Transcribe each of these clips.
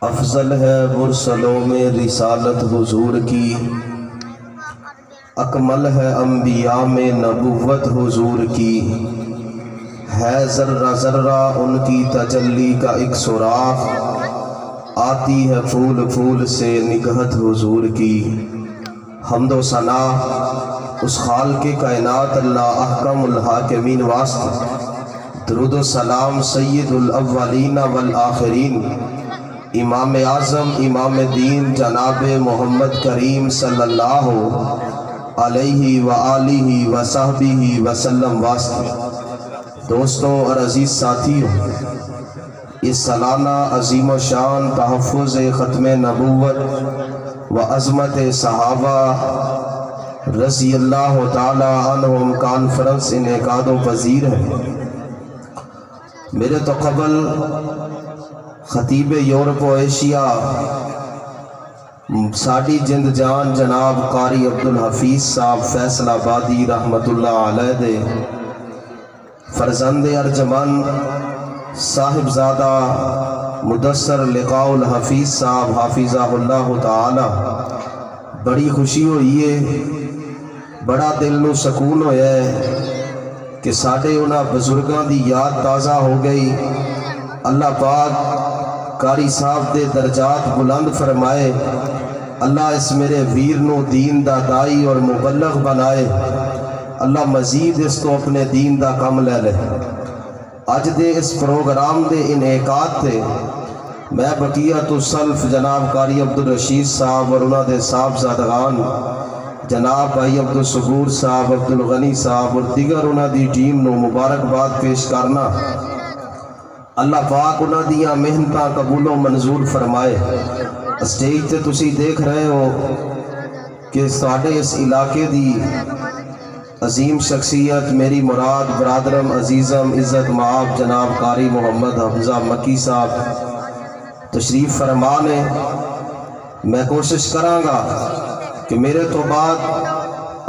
افضل ہے مرسلوں میں رسالت حضور کی، اکمل ہے انبیاء میں نبوت حضور کی، ہے ذرہ ذرہ ان کی تجلی کا ایک سوراخ، آتی ہے پھول پھول سے نگہت حضور کی۔ حمد و ثنا اس خالق کائنات اللہ احکم الحاکمین واسطے، درود و سلام سید الاولین والآخرین، امام اعظم امام دین جناب محمد کریم صلی اللہ علیہ وآلہ وصحبہ وسلم واسطے۔ دوستوں اور عزیز ساتھیوں، اس سالانہ عظیم و شان تحفظ ختم نبوت و عظمت صحابہ رضی اللہ تعالی عنہم کانفرنس انعقاد و پذیر ہے۔ میرے تو قبل خطیب یورپ و ایشیا ساڑی جند جان جناب قاری عبدالحفیظ صاحب فیصل آبادی رحمت اللہ علیہ دے فرزند ارجمن صاحبزادہ مدثر لقاء الحفیظ صاحب حافظہ اللہ تعالی، بڑی خوشی ہوئی ہے، بڑا دل نو سکون ہویا ہے کہ ساڑھے انہاں بزرگاں دی یاد تازہ ہو گئی۔ اللہ پاک قاری صاحب دے درجات بلند فرمائے، اللہ اس میرے ویر نو دین دا دائی اور مبلغ بنائے، اللہ مزید اس تو اپنے دین دا کم لے لے۔ آج دے اس پروگرام دے انعقاد تے میں بقیت السلف جناب قاری عبدالرشید صاحب اور انہاں دے صاحبزادگان جناب بھائی عبدالصبور صاحب، عبدالغنی صاحب اور دیگر انہاں دی ٹیم نو مبارکباد پیش کرنا۔ اللہ پاک انہاں دیاں محنتاں قبول و منظور فرمائے۔ اسٹیج تے تسی دیکھ رہے ہو کہ ساڑھے اس علاقے دی عظیم شخصیت میری مراد برادرم عزیزم عزت معاب جناب قاری محمد حمزہ مکی صاحب تشریف فرمانے۔ میں کوشش کراں گا کہ میرے تو بعد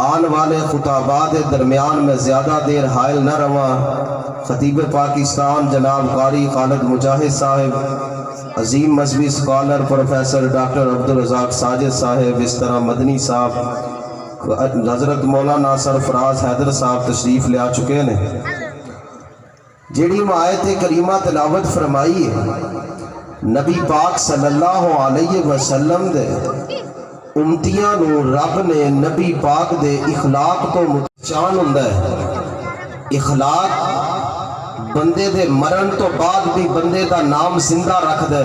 آن والے خطابات درمیان میں زیادہ دیر حائل نہ رواں۔ خطیب پاکستان جناب قاری خالد مجاہد صاحب، عظیم مذہبی scholar professor doctor Abdul Razzaq Sajid Sahib, اس طرح مدنی صاحب، حضرت مولانا سرفراز حیدر صاحب تشریف لے آ چکے نے۔ جیڑی آیت کریمہ تلاوت فرمائی ہے، نبی پاک صلی اللہ علیہ وسلم دے امتیاں نو رب نے نبی پاک دے اخلاق تو متشان ہوندا ہے۔ اخلاق بندے دے مرن تو بعد بھی بندے دا نام زندہ رکھ دے۔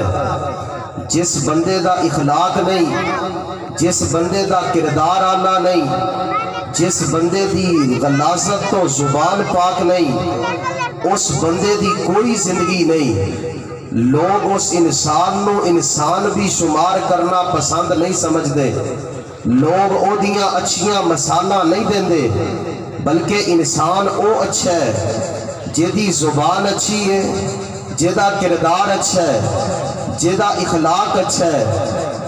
جس بندے دا اخلاق نہیں، جس بندے دا کردار آلہ نہیں، جس بندے دی غلاظت تو زبان پاک نہیں، اس بندے دی کوئی زندگی نہیں۔ لوگ اس انسان نو انسان بھی شمار کرنا پسند نہیں سمجھ دے، لوگ او دیاں اچھیاں مثالہ نہیں دیں دے، بلکہ انسان او اچھا ہے جیدی زبان اچھی ہے، جیدہ کردار اچھا ہے، جیدہ اخلاق اچھا ہے۔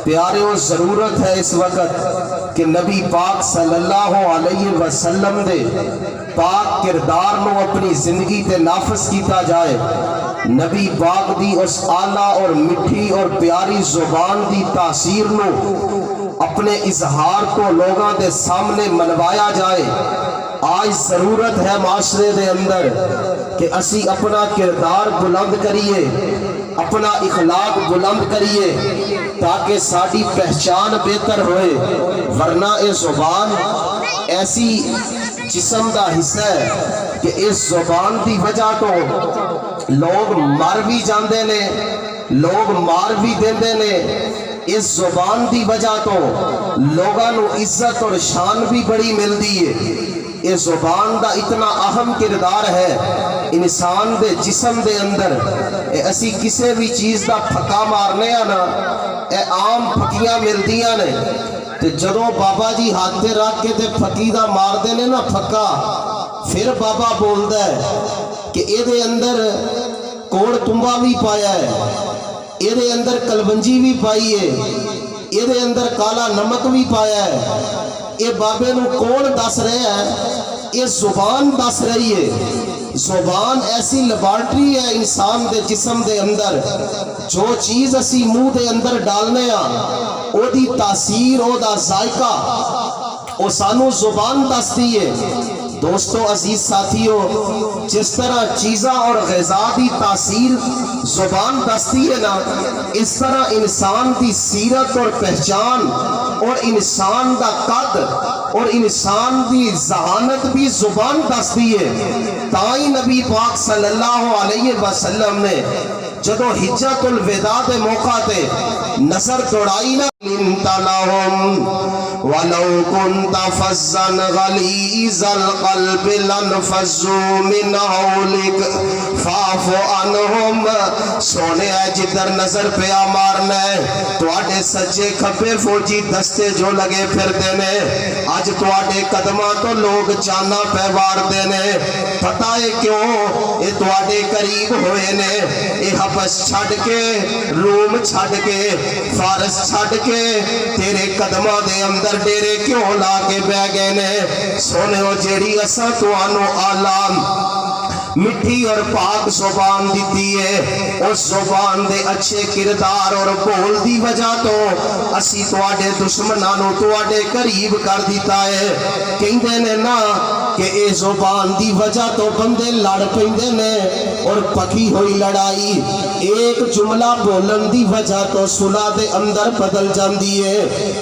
پیاریوں، ضرورت ہے اس وقت کہ نبی پاک صلی اللہ علیہ وسلم دے پاک کردار نو اپنی زندگی تے نافذ کیتا جائے۔ نبی پاک دی اس اعلیٰ اور مٹھی اور پیاری زبان دی تاثیر نو اپنے اظہار کو لوگاں دے سامنے منوایا جائے۔ آج ضرورت ہے معاشرے دے اندر کہ اسی اپنا کردار بلند کریے، اپنا اخلاق بلند کریے تاکہ ساڑی پہچان بہتر ہوئے، ورنہ اے زبان ایسی جسم دا حصہ ہے کہ اس زبان دی وجہ تو لوگ مار بھی جاندے نے، لوگ مار بھی دیندے نے۔ اس زبان دی وجہ تو لوگاں نو عزت اور شان بھی بڑی مل دی ہے۔ اس زبان دا اتنا اہم کردار ہے انسان دے جسم دے اندر۔ اسی کسے بھی چیز دا پھکا مارنے آنا، اے عام پھکیاں مل دیاں نے، تے جدوں بابا جی ہاتھے رکھ کے تے پھکی دا مار دینے نا پھکا، پھر بابا بول دے کہ اے دے اندر کوڑ تنبا بھی پایا ہے، اے دے اندر کلونجی بھی پائی ہے، اے دے اندر کالا نمک بھی پایا ہے۔ اے بابے نو کون دس رہے ہیں؟ اے زبان دس رہی ہے۔ زبان ایسی لیبارٹری ہے انسان دے جسم دے اندر، جو چیز اسی منہ دے اندر ڈالنے او دی تاثیر، او دا ذائقہ او سانو زبان دستی ہے۔ دوستو عزیز ساتھیو، جس طرح چیزاں اور غذا دی تاثیر زبان دستی ہے نا، اس طرح انسان دی سیرت اور پہچان اور انسان دا قد اور انسان دی ذہانت بھی زبان دستی ہے۔ تائیں نبی پاک صلی اللہ علیہ وسلم نے جدو حجت الوداع دے موقع تے نظر دوڑائی نا، لنت لہم ولو کنت فظا غلیظ القلب لانفضوا من حولک فاعف عنہم، سونے ہے جدھر نظر پیا مارنا ہے، تواڈے سجے کھبے فوجی دستے جو لگے پھر دینے، اج تواڈے قدماں تو لوگ جانا پہ وار دینے، پتہ ہے کیوں؟ اے تواڈے قریب ہوئے نے، اے حبس چھڑ کے، روم چھڑ کے، فارس چھڑ کے تیرے قدماں دے اندر ڈیرے کیوں لا کے بہ گئے نے؟ سونے ہو جیڑی اساں تانوں آلام مٹھی اور پاک زبان دیتی ہے، اس زبان دے اچھے کردار اور بول دی وجہ تو اسی تواڈے دشمنانوں تواڈے قریب کر دیتا ہے۔ کہندے نے نا کہ اے زبان دی وجہ تو بندے لڑ پیندے نے، اور پکی ہوئی لڑائی ایک جملہ بولن دی وجہ تو صلح دے اندر بدل جاندی ہے۔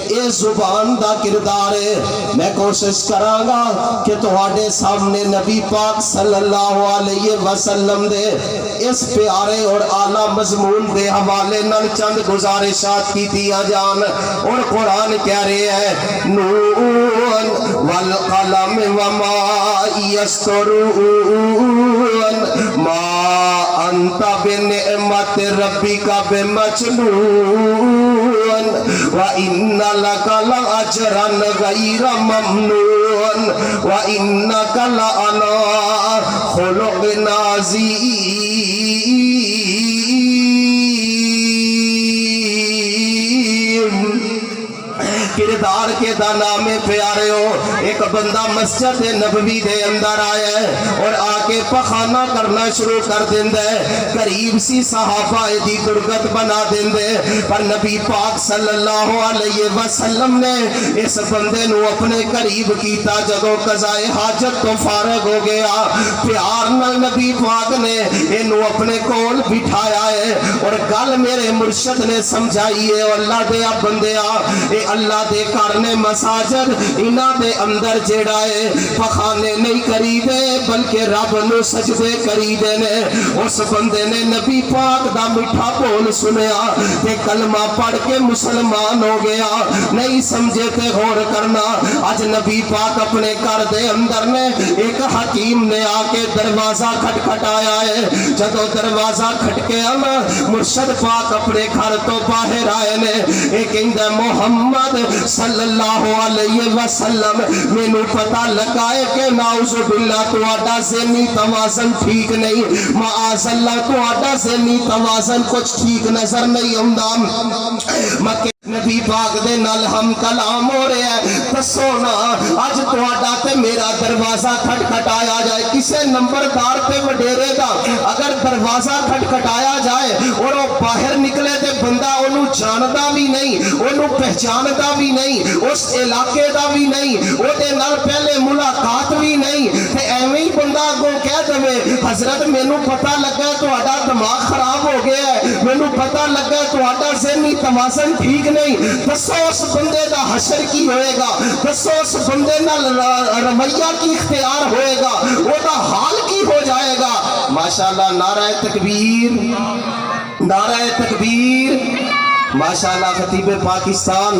اے زبان دا کردار ہے۔ میں کوشش کراں گا کہ تواڈے سامنے نبی پاک صلی اللہ علیہ وسلم دے اس پیارے اور اعلیٰ مضمون دے حوالے نال چند گزارشات کی دیا جان، اور قرآن کہہ رہے ہیں نون والقلم وما یسطرون ما انت بنعمت ربک بمجنون وَإِنَّ لَكَ لَأَجْرًا غَيْرَ مَمْنُونٍ وَإِنَّكَ لَعَلَىٰ خُلُقٍ عَظِيمٍ۔ کردار کے دانا میں پیارے ہو، ایک بندہ مسجد نبوی دے اندر آیا ہے اور آ کے پخانہ کرنا شروع کر دیندے، قریب سی صحابہ دی درگت بنا دیندے، پر نبی پاک صلی اللہ علیہ وسلم نے اس بندے نو اپنے قریب کیتا۔ جدو قضائے حاجت تو فارغ ہو گیا، پیار نال نبی پاک نے انو اپنے کول بٹھایا ہے اور گل میرے مرشد نے سمجھائی ہے۔ اللہ دے بندیا، اے اللہ دے کرنے مساجد انہاں دے اندر جیڑا ہے پخانے نہیں کری دے بلکہ رب نو سجدے کری دے نے۔ اس بندے نے نبی پاک دا میٹھا بول سنیا تے کلمہ پڑھ کے مسلمان ہو گیا۔ نہیں سمجھے تے غور کرنا، آج نبی پاک اپنے گھر دے اندر نے ایک حکیم نے آ کے دروازہ کھٹکھٹایا ہے۔ جدو دروازہ کھٹکیا نا، مرشد پاک اپنے گھر تو باہر آئے نے، ایک کہندا محمد صلی اللہ علیہ وسلم مینوں پتہ لگا ہے کہ نعوذ باللہ تہاڈا ذہنی توازن ٹھیک نہیں، معاذ اللہ تہاڈا ذہنی توازن کچھ ٹھیک نظر نہیں آندا۔ مکے نبی پاک دے نال ہم کلام ہو رہے ہیں، دسو نا اج تہاڈا تے میرا دروازہ کھٹکھٹایا جائے کسے نمبردار تے وڈیرے دا، اگر دروازہ کھٹکھٹایا جائے اور وہ باہر نکلے تے بندہ انہوں جاندا بھی نہیں، انہوں پہچاندا بھی نہیں، اس علاقے دا بھی نہیں، وہ دے نال پہلے ملاقات بھی نہیں، تے ایویں ہی بندہ اگوں کہہ دے حضرت مینوں پتہ لگا تہاڈا دماغ خراب ہو گیا ہے، مینوں پتہ لگا تہاڈا ذہنی توازن ٹھیک نہیں، دسو اس بندے دا حشر کی ہوئے گا، دسو اس بندے نال رویہ کی اختیار ہوئے گا، وہ دا حال کی ہو جائے گا۔ ماشاءاللہ، نعرہ تکبیر، نعرہ تکبیر۔ ماشاءاللہ خطیب پاکستان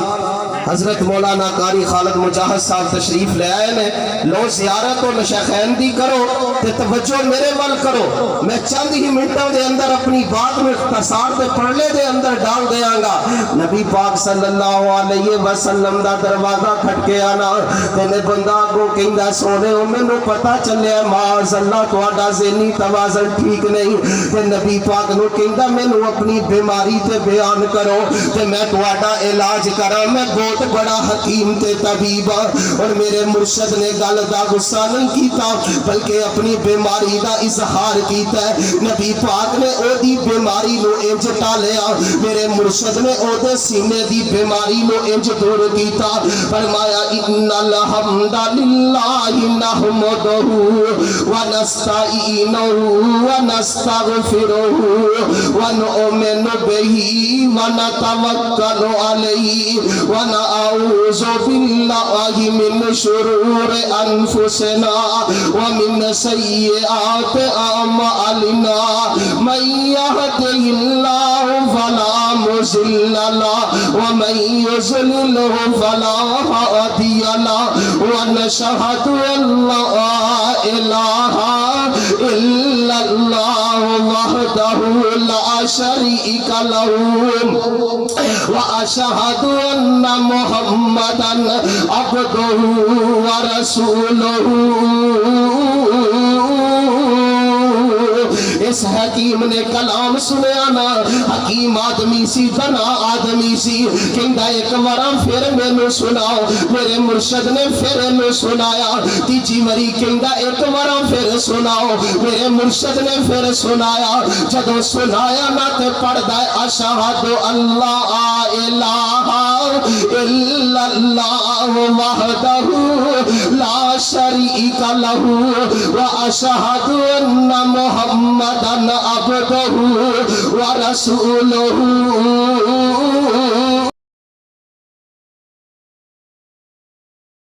حضرت مولانا قاری خالد مجاہد صاحب تشریف لے آئے نے۔ لو زیارت و نشخین دی کرو تے توجہ میرے وال کرو، میں چند ہی منٹوں دے اندر اپنی بات میں اختصار دے پڑھنے دے اندر ڈال دیاں گا۔ نبی پاک صلی اللہ علیہ وسلم دا دروازہ کھٹکے آنا تے نے بندہ کو کہندا سونے ہو مینوں پتہ چلیا معاذ اللہ تہاڈا ذہنی توازن ٹھیک نہیں، تے نبی پاک نو کہندا مینوں اپنی بیماری تے بیان کرو۔ لو تے میں تہاڈا علاج کراں، میں بہت بڑا حکیم تے طبیب ہاں۔ اور میرے مرشد نے گل دا غصہ نہیں کیتا بلکہ اپنی بیماری دا اظہار کیتا ہے۔ نبی پاک نے او دی بیماری نو انج ٹالیا، میرے مرشد نے او دے سینے دی بیماری نو انج دور کیتا، فرمایا ان الحمد للہ نحمدہ ونستعینہ ونستغفرہ ونؤمن بہ ونتوکل علیہ ونعوذ باللہ من شرور انفسنا ومن سیئات اعمالنا من يهده الله فلا مضل له ومن يضلل فلا هادي له ونشهد ان لا اله الا الله وحده لا شريك له واشهد ان محمدا عبده ورسوله۔ اس حکیم نے کلام سنیا نا، حکیم آدمی سی، دنا آدمی سی، کہندا ایک مرا پھر مینوں سناؤ، میرے مرشد نے پھر انہوں سنایا، تیجی مری کہندا ایک مرا پھر سناؤ، میرے مرشد نے پھر سنایا، جدوں سنایا نا تے پڑھدا ہے اشہد اللہ الہ الا اللہ وحدہ لا شریک لہ واشہد ان محمدًا عبدہ ورسولہ۔